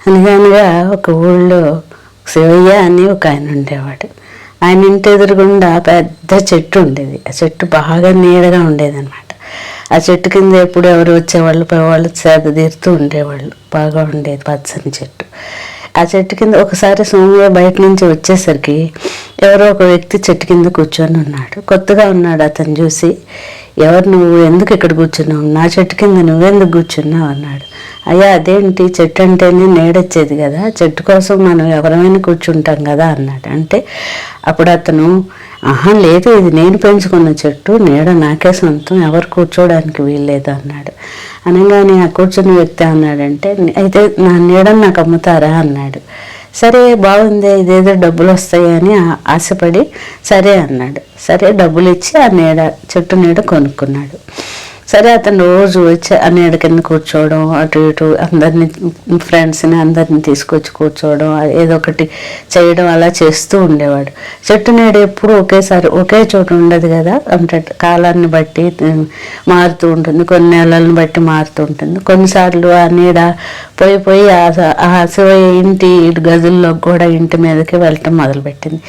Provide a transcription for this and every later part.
అనగనగా ఒక ఊళ్ళో శివయ్య అని ఒక ఆయన ఉండేవాడు. ఆయన ఇంటి ఎదురుగుండా పెద్ద చెట్టు ఉండేది. ఆ చెట్టు బాగా నీడగా ఉండేదన్నమాట. ఆ చెట్టు కింద ఎప్పుడు ఎవరు వచ్చేవాళ్ళు పోయేవాళ్ళు సేద తీరుతూ ఉండేవాళ్ళు. బాగా ఉండేది పచ్చని చెట్టు. ఆ చెట్టు కింద ఒకసారి సోమయ్య బయట నుంచి వచ్చేసరికి ఎవరో ఒక వ్యక్తి చెట్టు కింద కూర్చొని ఉన్నాడు. కొత్తగా ఉన్నాడు. అతను చూసి, ఎవరు నువ్వు, ఎందుకు ఇక్కడ కూర్చున్నావు, నా చెట్టు కింద నువ్వెందుకు కూర్చున్నావు అన్నాడు. అయ్యా అదేంటి, చెట్టు అంటేనే నీడొచ్చేది కదా, చెట్టు కోసం మనం ఎవరైనా కూర్చుంటాం కదా అన్నాడు. అంటే అప్పుడు అతను, ఆహా లేదు, ఇది నేను పెంచుకున్న చెట్టు, నీడ నాకే సొంతం, ఎవరు కూర్చోవడానికి వీల్లేదు అన్నాడు. అనగానే ఆ కూర్చున్న వ్యక్తి అన్నాడంటే, అయితే నా నీడని నాకు అమ్ముతారా అన్నాడు. సరే బాగుంది, ఇదేదో డబ్బులు వస్తాయని ఆశపడి సరే అన్నాడు. సరే డబ్బులు ఇచ్చి ఆ నీడ, చెట్టు నీడ కొనుక్కున్నాడు. సరే అతను రోజు వచ్చి ఆ నీడ కింద కూర్చోవడం, అటు ఇటు అందరినీ, ఫ్రెండ్స్ని అందరినీ తీసుకొచ్చి కూర్చోవడం, ఏదో ఒకటి చేయడం అలా చేస్తూ ఉండేవాడు. చెట్టు నీడ ఎప్పుడు ఒకేసారి ఒకే చోట ఉండదు కదా, అంటే కాలాన్ని బట్టి మారుతూ ఉంటుంది, కొన్ని నెలలను బట్టి మారుతూ ఉంటుంది. కొన్నిసార్లు ఆ నీడ పోయి ఆ శివయ్య ఇంటి గదుల్లో కూడా ఇంటి మీదకి వెళ్ళటం మొదలుపెట్టింది.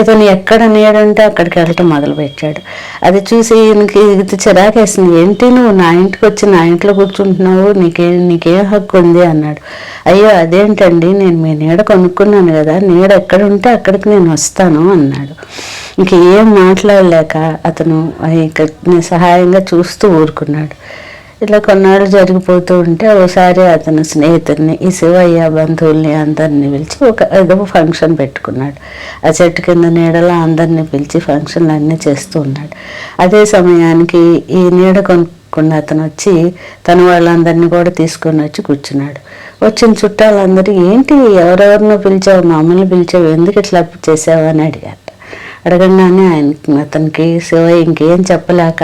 ఇతను ఎక్కడ నీడ ఉంటే అక్కడికి వెళ్ళటం మొదలుపెట్టాడు. అది చూసి ఈయనకి ఇది చిరాకేసింది. ఏంటి నువ్వు నా ఇంటికి వచ్చి నా ఇంట్లో కూర్చుంటున్నావు, నీకేం హక్కు ఉంది అన్నాడు. అయ్యో అదేంటండి, నేను మీ నీడ కొనుక్కున్నాను కదా, నీడ ఎక్కడ ఉంటే అక్కడికి నేను వస్తాను అన్నాడు. ఇంకేం మాట్లాడలేక అతను సహాయంగా చూస్తూ ఊరుకున్నాడు. ఇలా కొన్నాళ్ళు జరిగిపోతూ ఉంటే ఒకసారి అతను స్నేహితుల్ని, ఈ శివయ్య బంధువుల్ని అందరినీ పిలిచి ఏదో ఫంక్షన్ పెట్టుకున్నాడు. ఆ చెట్టు కింద నీడలో అందరినీ పిలిచి ఫంక్షన్లు అన్నీ చేస్తూ ఉన్నాడు. అదే సమయానికి ఈ నీడ కొనుక్కున్న అతను వచ్చి తన వాళ్ళందరినీ కూడా తీసుకొని వచ్చి కూర్చున్నాడు. వచ్చిన చుట్టాలందరూ, ఏంటి ఎవరెవరినో పిలిచావు, మమ్మల్ని పిలిచావు, ఎందుకు ఇట్లా చేసావు అని అడిగారు. అడగంగానే అతనికి శివయ్య ఇంకేం చెప్పలేక,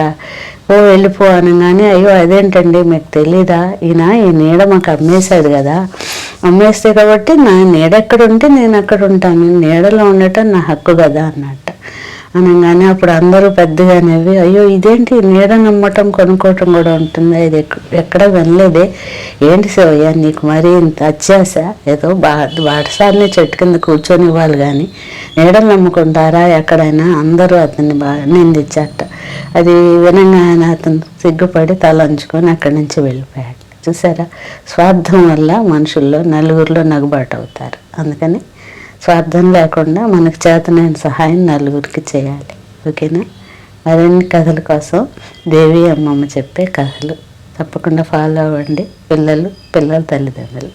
ఓ వెళ్ళిపో అనగానే, అయ్యో అదేంటండి మీకు తెలీదా, ఈ నీడ మాకు అమ్మేశాడు కదా, అమ్మేస్తే కాబట్టి నా నీడ ఎక్కడ ఉంటే నేను అక్కడ ఉంటాను, నీడలో ఉండటం నా హక్కు కదా అన్నట్టు అనగానే అప్పుడు అందరూ పెద్దగా నవ్వి, అయ్యో ఇదేంటి, నీడ నమ్మటం కొనుక్కోవటం కూడా ఉంటుంది, ఇది ఎక్కడ వినలేదే, ఏంటి శివయ్య నీకు మరి ఇంత అత్యాశ, ఏదో బాటసారిని చెట్టు కింద కూర్చొని ఇవ్వాలి కానీ నీడలు నమ్ముకుంటారా ఎక్కడైనా, అందరూ అతన్ని బాగా నిందించారట. అది వినంగానే అతను సిగ్గుపడి తలంచుకొని అక్కడి నుంచి వెళ్ళిపోయాడు. చూసారా, స్వార్థం వల్ల మనుషుల్లో నలుగురిలో నగుబాటు అవుతారు. అందుకని స్వార్థం లేకుండా మనకు చేతనైన సహాయం నలుగురికి చేయాలి. ఓకేనా? మరిన్ని కథల కోసం దేవి అమ్మమ్మ చెప్పే కథలు తప్పకుండా ఫాలో అవ్వండి, పిల్లల తల్లిదండ్రులు.